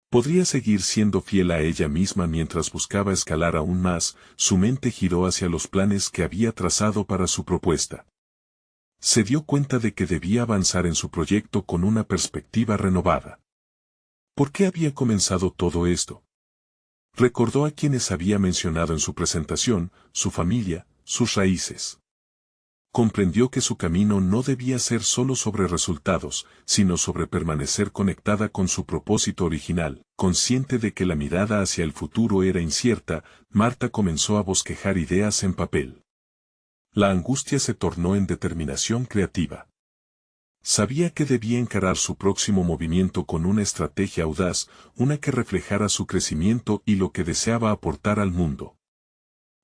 ¿Podría seguir siendo fiel a ella misma mientras buscaba escalar aún más? Su mente giró hacia los planes que había trazado para su propuesta. Se dio cuenta de que debía avanzar en su proyecto con una perspectiva renovada. ¿Por qué había comenzado todo esto? Recordó a quienes había mencionado en su presentación, su familia, sus raíces. Comprendió que su camino no debía ser solo sobre resultados, sino sobre permanecer conectada con su propósito original. Consciente de que la mirada hacia el futuro era incierta, Marta comenzó a bosquejar ideas en papel. La angustia se tornó en determinación creativa. Sabía que debía encarar su próximo movimiento con una estrategia audaz, una que reflejara su crecimiento y lo que deseaba aportar al mundo.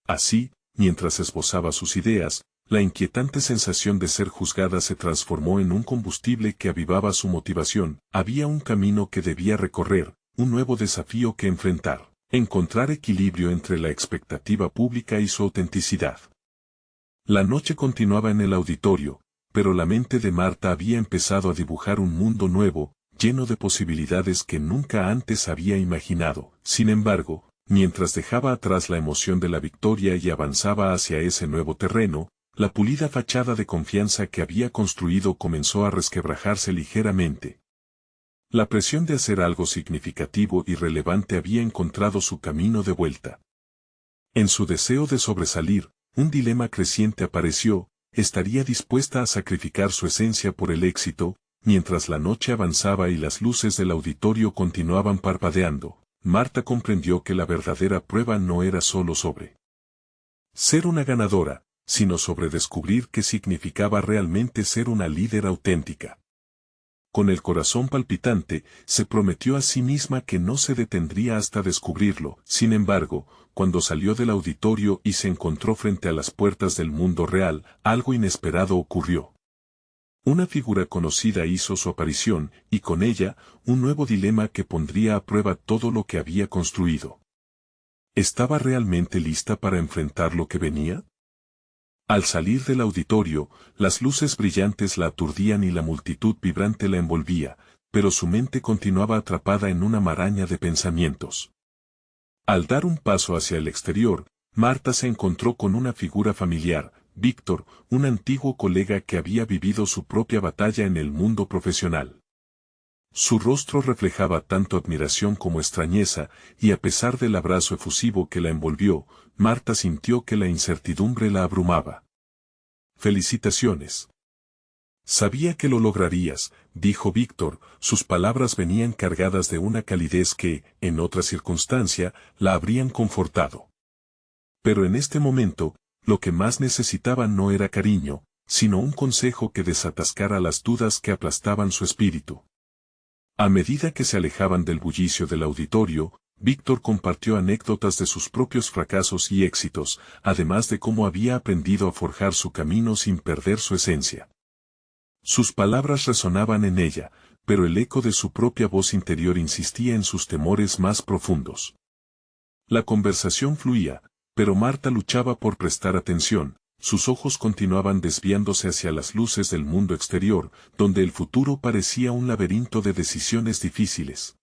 Así, mientras esbozaba sus ideas, La inquietante sensación de ser juzgada se transformó en un combustible que avivaba su motivación. Había un camino que debía recorrer, un nuevo desafío que enfrentar. Encontrar equilibrio entre la expectativa pública y su autenticidad. La noche continuaba en el auditorio, pero la mente de Marta había empezado a dibujar un mundo nuevo, lleno de posibilidades que nunca antes había imaginado. Sin embargo, mientras dejaba atrás la emoción de la victoria y avanzaba hacia ese nuevo terreno, la pulida fachada de confianza que había construido comenzó a resquebrajarse ligeramente. La presión de hacer algo significativo y relevante había encontrado su camino de vuelta. En su deseo de sobresalir, un dilema creciente apareció: ¿estaría dispuesta a sacrificar su esencia por el éxito? Mientras la noche avanzaba y las luces del auditorio continuaban parpadeando, Marta comprendió que la verdadera prueba no era solo sobre ser una ganadora, sino sobre descubrir qué significaba realmente ser una líder auténtica. Con el corazón palpitante, se prometió a sí misma que no se detendría hasta descubrirlo. Sin embargo, cuando salió del auditorio y se encontró frente a las puertas del mundo real, algo inesperado ocurrió. Una figura conocida hizo su aparición, y con ella, un nuevo dilema que pondría a prueba todo lo que había construido. ¿Estaba realmente lista para enfrentar lo que venía? Al salir del auditorio, las luces brillantes la aturdían y la multitud vibrante la envolvía, pero su mente continuaba atrapada en una maraña de pensamientos. Al dar un paso hacia el exterior, Marta se encontró con una figura familiar: Víctor, un antiguo colega que había vivido su propia batalla en el mundo profesional. Su rostro reflejaba tanto admiración como extrañeza, y a pesar del abrazo efusivo que la envolvió, Marta sintió que la incertidumbre la abrumaba. «Felicitaciones. Sabía que lo lograrías», dijo Víctor. Sus palabras venían cargadas de una calidez que, en otra circunstancia, la habrían confortado. Pero en este momento, lo que más necesitaba no era cariño, sino un consejo que desatascara las dudas que aplastaban su espíritu. A medida que se alejaban del bullicio del auditorio, Víctor compartió anécdotas de sus propios fracasos y éxitos, además de cómo había aprendido a forjar su camino sin perder su esencia. Sus palabras resonaban en ella, pero el eco de su propia voz interior insistía en sus temores más profundos. La conversación fluía, pero Marta luchaba por prestar atención. Sus ojos continuaban desviándose hacia las luces del mundo exterior, donde el futuro parecía un laberinto de decisiones difíciles.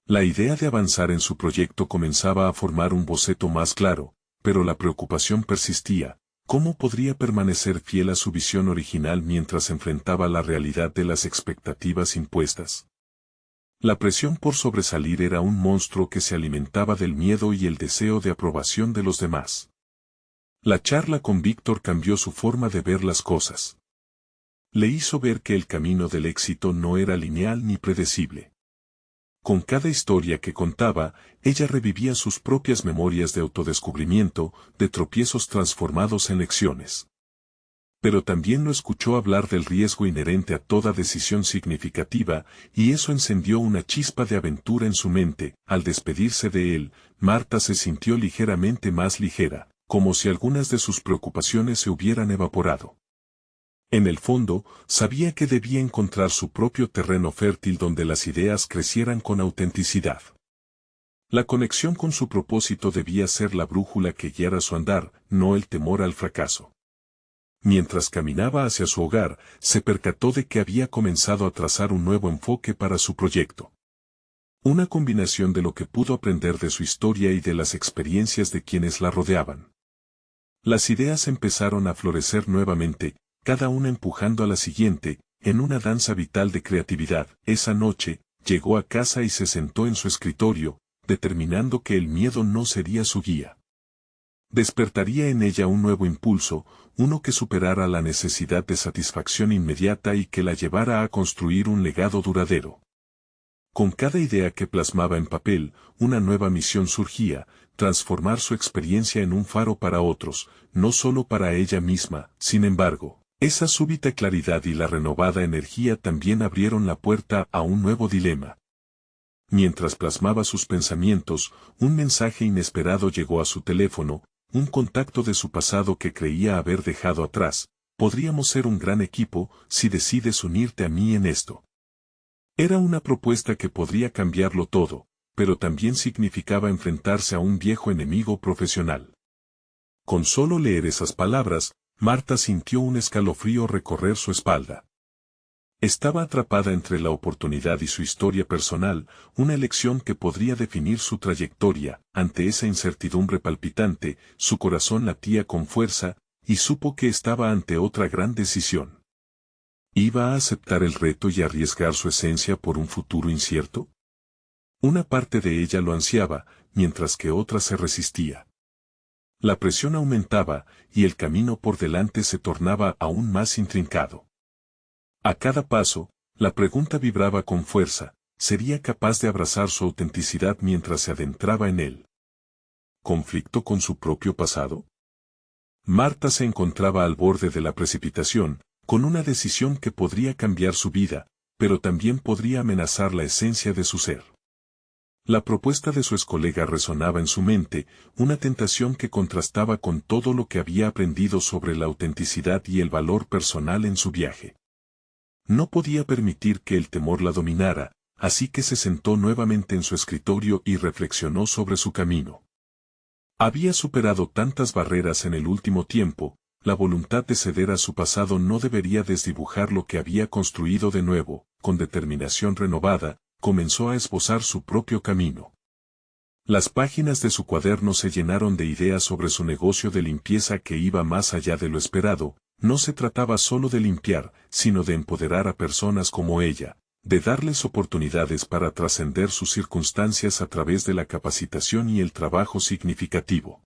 La idea de avanzar en su proyecto comenzaba a formar un boceto más claro, pero la preocupación persistía: ¿cómo podría permanecer fiel a su visión original mientras enfrentaba la realidad de las expectativas impuestas? La presión por sobresalir era un monstruo que se alimentaba del miedo y el deseo de aprobación de los demás. La charla con Víctor cambió su forma de ver las cosas. Le hizo ver que el camino del éxito no era lineal ni predecible. Con cada historia que contaba, ella revivía sus propias memorias de autodescubrimiento, de tropiezos transformados en lecciones. Pero también lo escuchó hablar del riesgo inherente a toda decisión significativa, y eso encendió una chispa de aventura en su mente. Al despedirse de él, Marta se sintió ligeramente más ligera, como si algunas de sus preocupaciones se hubieran evaporado. En el fondo, sabía que debía encontrar su propio terreno fértil donde las ideas crecieran con autenticidad. La conexión con su propósito debía ser la brújula que guiara su andar, no el temor al fracaso. Mientras caminaba hacia su hogar, se percató de que había comenzado a trazar un nuevo enfoque para su proyecto. Una combinación de lo que pudo aprender de su historia y de las experiencias de quienes la rodeaban. Las ideas empezaron a florecer nuevamente, cada una empujando a la siguiente, en una danza vital de creatividad. Esa noche, llegó a casa y se sentó en su escritorio, determinando que el miedo no sería su guía. Despertaría en ella un nuevo impulso, uno que superara la necesidad de satisfacción inmediata y que la llevara a construir un legado duradero. Con cada idea que plasmaba en papel, una nueva misión surgía: transformar su experiencia en un faro para otros, no solo para ella misma. Sin embargo, esa súbita claridad y la renovada energía también abrieron la puerta a un nuevo dilema. Mientras plasmaba sus pensamientos, un mensaje inesperado llegó a su teléfono: un contacto de su pasado que creía haber dejado atrás. Podríamos ser un gran equipo si decides unirte a mí en esto. Era una propuesta que podría cambiarlo todo, pero también significaba enfrentarse a un viejo enemigo profesional. Con solo leer esas palabras, Marta sintió un escalofrío recorrer su espalda. Estaba atrapada entre la oportunidad y su historia personal, una elección que podría definir su trayectoria. Ante esa incertidumbre palpitante, su corazón latía con fuerza, y supo que estaba ante otra gran decisión. ¿Iba a aceptar el reto y arriesgar su esencia por un futuro incierto? Una parte de ella lo ansiaba, mientras que otra se resistía. La presión aumentaba, y el camino por delante se tornaba aún más intrincado. A cada paso, la pregunta vibraba con fuerza: ¿sería capaz de abrazar su autenticidad mientras se adentraba en él? ¿Conflicto con su propio pasado? Marta se encontraba al borde de la precipitación, con una decisión que podría cambiar su vida, pero también podría amenazar la esencia de su ser. La propuesta de su excolega resonaba en su mente, una tentación que contrastaba con todo lo que había aprendido sobre la autenticidad y el valor personal en su viaje. No podía permitir que el temor la dominara, así que se sentó nuevamente en su escritorio y reflexionó sobre su camino. Había superado tantas barreras en el último tiempo, la voluntad de ceder a su pasado no debería desdibujar lo que había construido de nuevo. Con determinación renovada, comenzó a esbozar su propio camino. Las páginas de su cuaderno se llenaron de ideas sobre su negocio de limpieza que iba más allá de lo esperado. No se trataba solo de limpiar, sino de empoderar a personas como ella, de darles oportunidades para trascender sus circunstancias a través de la capacitación y el trabajo significativo.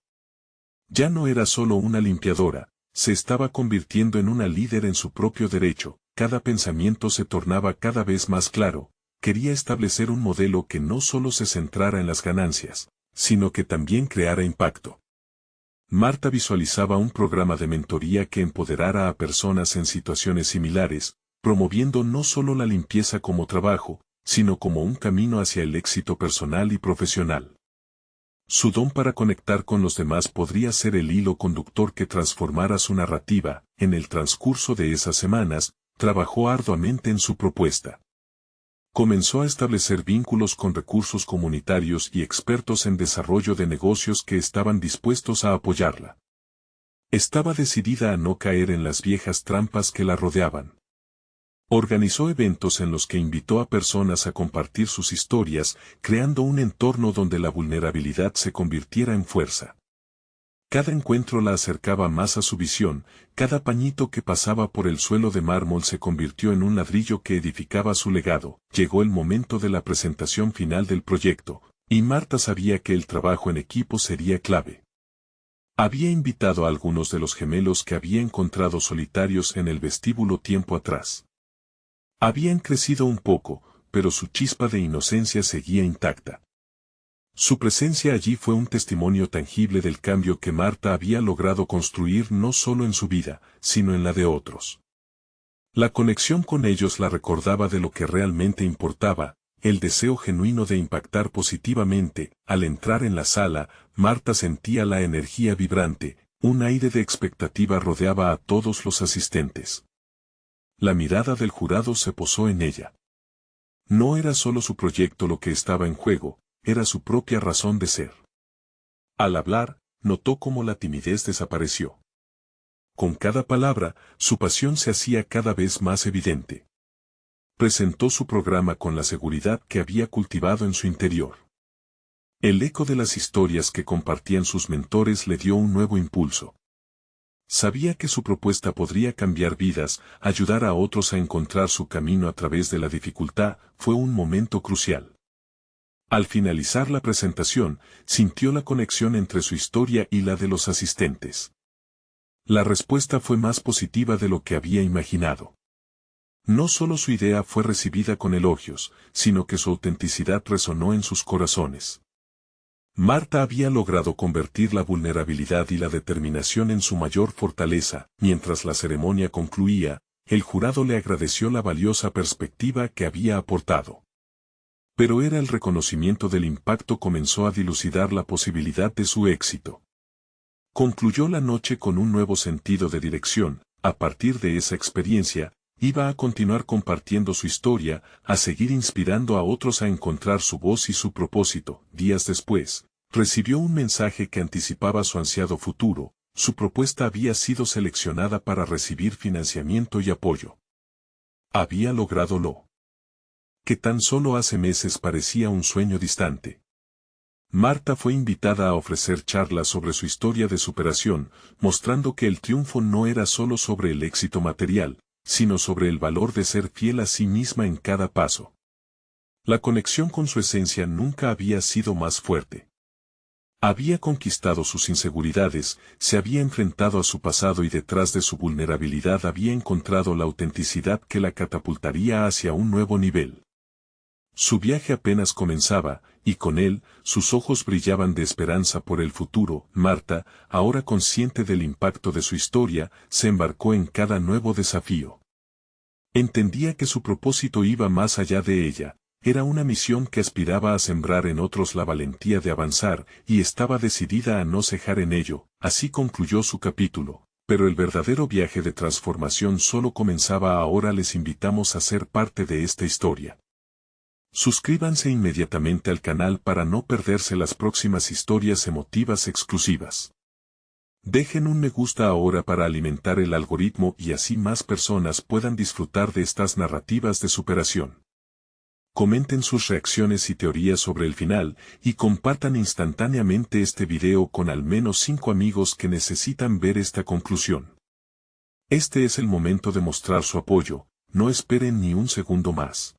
Ya no era solo una limpiadora, se estaba convirtiendo en una líder en su propio derecho. Cada pensamiento se tornaba cada vez más claro. Quería establecer un modelo que no solo se centrara en las ganancias, sino que también creara impacto. Marta visualizaba un programa de mentoría que empoderara a personas en situaciones similares, promoviendo no solo la limpieza como trabajo, sino como un camino hacia el éxito personal y profesional. Su don para conectar con los demás podría ser el hilo conductor que transformara su narrativa. En el transcurso de esas semanas, trabajó arduamente en su propuesta. Comenzó a establecer vínculos con recursos comunitarios y expertos en desarrollo de negocios que estaban dispuestos a apoyarla. Estaba decidida a no caer en las viejas trampas que la rodeaban. Organizó eventos en los que invitó a personas a compartir sus historias, creando un entorno donde la vulnerabilidad se convirtiera en fuerza. Cada encuentro la acercaba más a su visión, cada pañito que pasaba por el suelo de mármol se convirtió en un ladrillo que edificaba su legado. Llegó el momento de la presentación final del proyecto, y Marta sabía que el trabajo en equipo sería clave. Había invitado a algunos de los gemelos que había encontrado solitarios en el vestíbulo tiempo atrás. Habían crecido un poco, pero su chispa de inocencia seguía intacta. Su presencia allí fue un testimonio tangible del cambio que Marta había logrado construir no solo en su vida, sino en la de otros. La conexión con ellos la recordaba de lo que realmente importaba, el deseo genuino de impactar positivamente. Al entrar en la sala, Marta sentía la energía vibrante, un aire de expectativa rodeaba a todos los asistentes. La mirada del jurado se posó en ella. No era solo su proyecto lo que estaba en juego, era su propia razón de ser. Al hablar, notó cómo la timidez desapareció. Con cada palabra, su pasión se hacía cada vez más evidente. Presentó su programa con la seguridad que había cultivado en su interior. El eco de las historias que compartían sus mentores le dio un nuevo impulso. Sabía que su propuesta podría cambiar vidas, ayudar a otros a encontrar su camino a través de la dificultad. Fue un momento crucial. Al finalizar la presentación, sintió la conexión entre su historia y la de los asistentes. La respuesta fue más positiva de lo que había imaginado. No solo su idea fue recibida con elogios, sino que su autenticidad resonó en sus corazones. Marta había logrado convertir la vulnerabilidad y la determinación en su mayor fortaleza. Mientras la ceremonia concluía, el jurado le agradeció la valiosa perspectiva que había aportado. Pero era el reconocimiento del impacto comenzó a dilucidar la posibilidad de su éxito. Concluyó la noche con un nuevo sentido de dirección. A partir de esa experiencia, iba a continuar compartiendo su historia, a seguir inspirando a otros a encontrar su voz y su propósito. Días después, recibió un mensaje que anticipaba su ansiado futuro. Su propuesta había sido seleccionada para recibir financiamiento y apoyo. Había logrado lo que tan solo hace meses parecía un sueño distante. Marta fue invitada a ofrecer charlas sobre su historia de superación, mostrando que el triunfo no era solo sobre el éxito material, sino sobre el valor de ser fiel a sí misma en cada paso. La conexión con su esencia nunca había sido más fuerte. Había conquistado sus inseguridades, se había enfrentado a su pasado y detrás de su vulnerabilidad había encontrado la autenticidad que la catapultaría hacia un nuevo nivel. Su viaje apenas comenzaba, y con él, sus ojos brillaban de esperanza por el futuro. Marta, ahora consciente del impacto de su historia, se embarcó en cada nuevo desafío. Entendía que su propósito iba más allá de ella. Era una misión que aspiraba a sembrar en otros la valentía de avanzar, y estaba decidida a no cejar en ello. Así concluyó su capítulo. Pero el verdadero viaje de transformación solo comenzaba ahora. Les invitamos a ser parte de esta historia. Suscríbanse inmediatamente al canal para no perderse las próximas historias emotivas exclusivas. Dejen un me gusta ahora para alimentar el algoritmo y así más personas puedan disfrutar de estas narrativas de superación. Comenten sus reacciones y teorías sobre el final, y compartan instantáneamente este video con al menos 5 amigos que necesitan ver esta conclusión. Este es el momento de mostrar su apoyo, no esperen ni un segundo más.